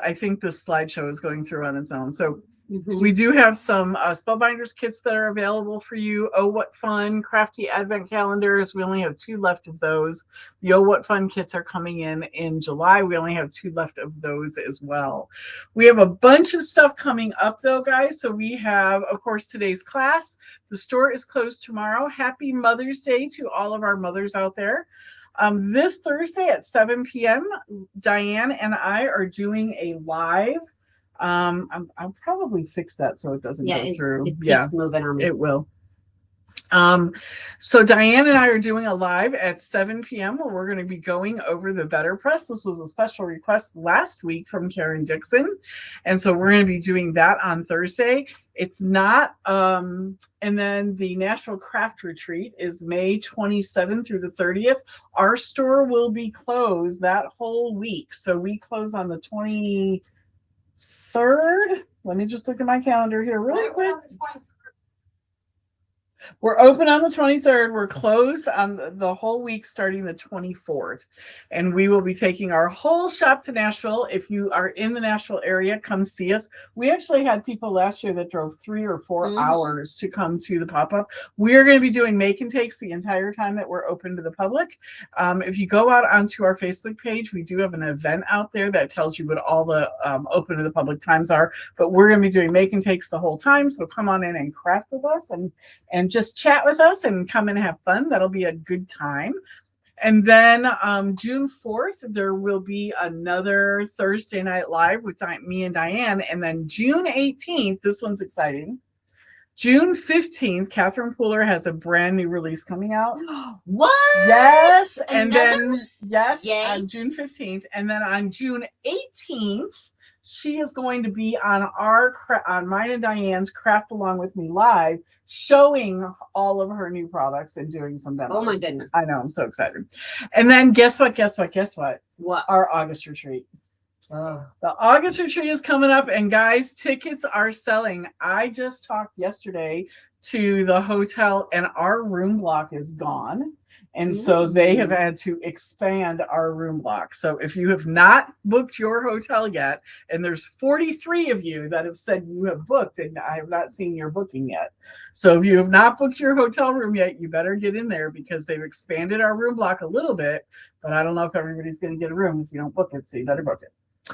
I think this slideshow is going through on its own. So we do have some Spellbinders kits that are available for you. Oh, what fun. Crafty advent calendars. We only have 2 left of those. The Oh, what fun kits are coming in July. We only have 2 left of those as well. We have a bunch of stuff coming up though, guys. So we have, of course, today's class. The store is closed tomorrow. Happy Mother's Day to all of our mothers out there. This Thursday at 7 p.m., Diane and I are doing a live. I'll probably fix that so it doesn't go through. It keeps moving on me. It will. So Diane and I are doing a live at 7 p.m. where we're going to be going over the Better Press. This was a special request last week from Karen Dixon. And so we're going to be doing that on Thursday. It's not, and then the Nashville Craft Retreat is May 27th through the 30th. Our store will be closed that whole week. So we close on the 23rd. Let me just look at my calendar here really quick. We're open on the 23rd. We're closed on the whole week starting the 24th. And we will be taking our whole shop to Nashville. If you are in the Nashville area, come see us. We actually had people last year that drove 3 or 4 hours to come to the pop-up. We are going to be doing make and takes the entire time that we're open to the public. If you go out onto our Facebook page, we do have an event out there that tells you what all the open to the public times are. But we're going to be doing make and takes the whole time. So come on in and craft with us and just chat with us and come and have fun. That'll be a good time. And then June 4th, there will be another Thursday night live with me and Diane. And then June 18th, this one's exciting. June 15th, Catherine Pooler has a brand new release coming out. What? Yes. And Another? then, yes, Yay. on June 15th. And then on June 18th, she is going to be on mine and Diane's Craft Along With Me Live, showing all of her new products and doing some demos. Oh my goodness. I know, I'm so excited. And then guess what? What? Our August retreat. Oh. The August retreat is coming up, and guys, tickets are selling. I just talked yesterday to the hotel, and our room block is gone. And so they have had to expand our room block. So if you have not booked your hotel yet, and there's 43 of you that have said you have booked, and I have not seen your booking yet. So if you have not booked your hotel room yet, you better get in there because they've expanded our room block a little bit. But I don't know if everybody's going to get a room if you don't book it. So you better book it.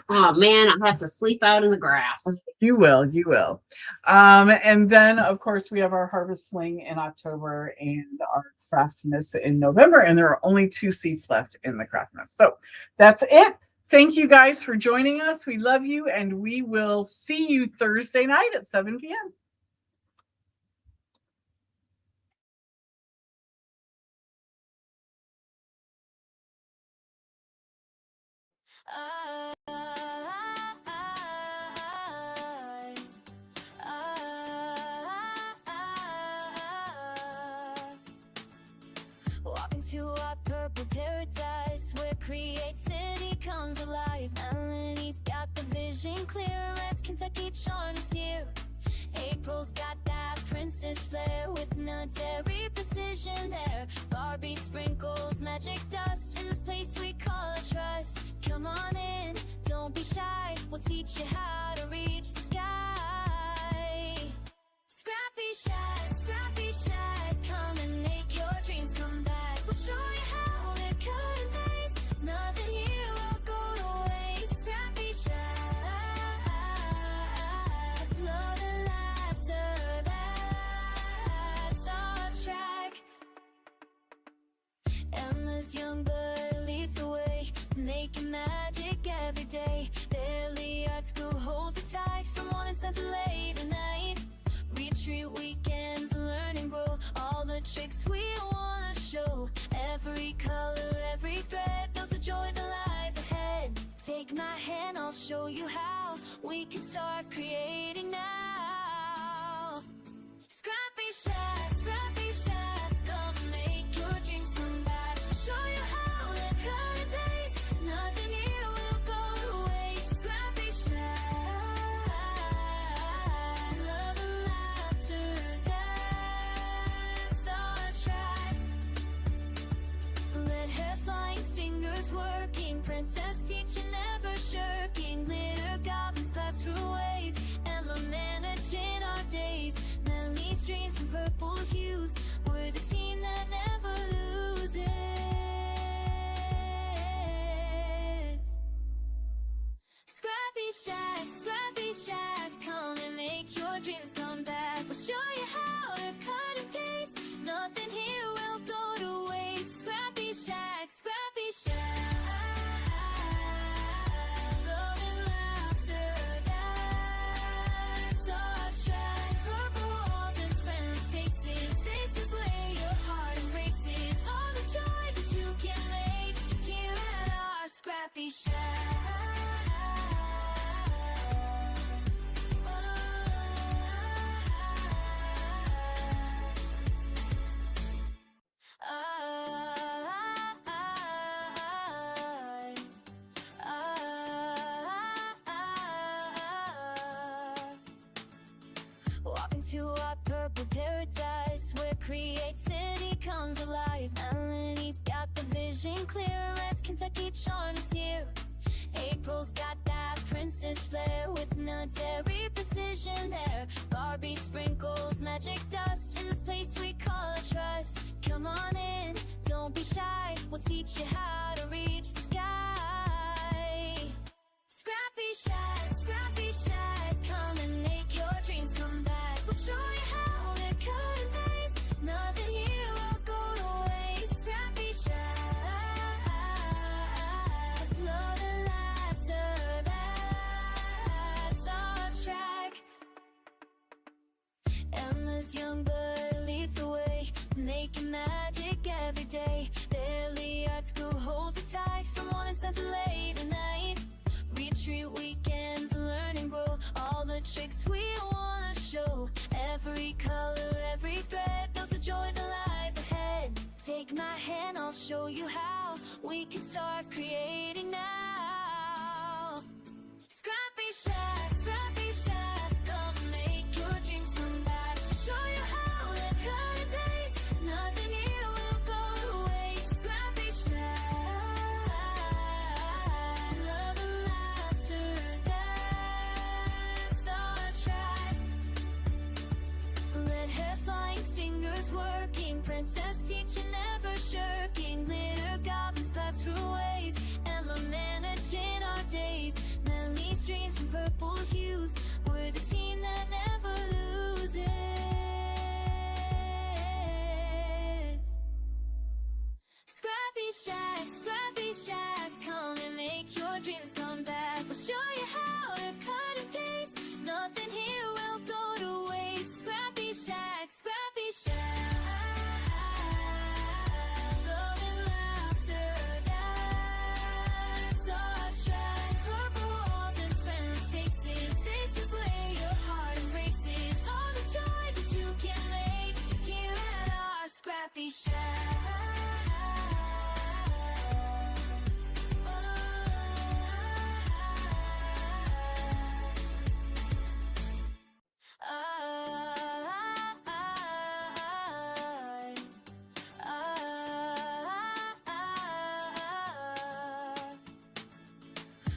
Oh man, I have to sleep out in the grass. You will. And then of course we have our Harvest Fling in October and our Craftmas in November, and there are only 2 seats left in the Craftmas. So that's it. Thank you guys for joining us. We love you, and we will see you Thursday night at 7 p.m. Walk into our purple paradise where creativity comes alive. Melanie's got the vision clear. Red's Kentucky charm is here. April's got that princess flair with military precision there. Barbie sprinkles magic dust in this place we call a trust. Come on in, don't be shy. We'll teach you how to reach the sky. Scrappy Shack, come and make your dreams come back. We'll show you how to cut and paste. Nothing here will go to waste. Scrappy Shack, love and laughter, that's our track. Emma's young blood leads the way, making magic every day. Barely art school holds it tight from morning sun to late at night. Retreat weekends, learn and grow. All the tricks we wanna show. Every color, every thread builds a joy that lies ahead. Take my hand, I'll show you how we can start creating now. Scrappy Shack, come and make your dreams come back. I'll show you how to cut and paste. Nothing here will go to waste. Scrappy Shack, love and laughter, that's our track. Red streams and purple hues. We're the team that never loses. ScrappyShak, come and make your dreams come back. We'll show you how to cut and paste. Nothing here will go to waste. ScrappyShak. Love and laughter, that's our track. Purple walls and friendly faces, this is where your heart embraces. All the joy that you can make here at our ScrappyShak. Walk into our purple paradise where creativity comes alive. Melanie's got the vision clear, Red's Kentucky charm is here. April's got that princess flair with military precision there. Barbie sprinkles magic dust in this place we call a trust. Come on in, don't be shy, we'll teach you how to reach the sky. ScrappyShak, come and make your dreams come back. We'll show you how to cut and paste. Nothing here will go to waste. ScrappyShak, love and laughter, that's our track. Emma's young but leads the way, making magic every day. Barely art school holds it tight from morning sun to late at night. Retreat weekends, learn and grow all the tricks we wanna show. Every color, every thread builds a joy that lies ahead. Take my hand, I'll show you how we can start creating now. ScrappyShak, come and make your dreams come back. We'll show you how to cut and paste. Nothing here will go to waste. ScrappyShak, love and laughter, that's our track. Red hair flying, fingers working, princess teaching, never shirking. Glitter goblins pass through ways, Emma managing our days. Melanie's dreams and purple hues, we're the team that never loses. ScrappyShak, come and make your dreams come back. We'll show you how to cut and paste. Nothing here will go to waste. ScrappyShak, love and laughter, that's our track. Purple walls and friendly faces, this is where your heart embraces. All the joy that you can make here at our ScrappyShak.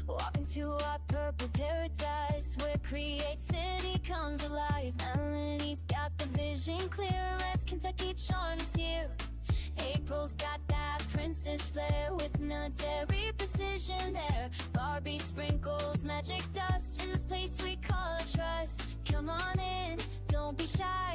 Walk into our purple paradise where creativity comes alive. Melanie's got the vision clear, Red's Kentucky charm is here. April's got that princess flair with military precision there. Barbie sprinkles magic dust in this place we call a trust. Come on in, don't be shy,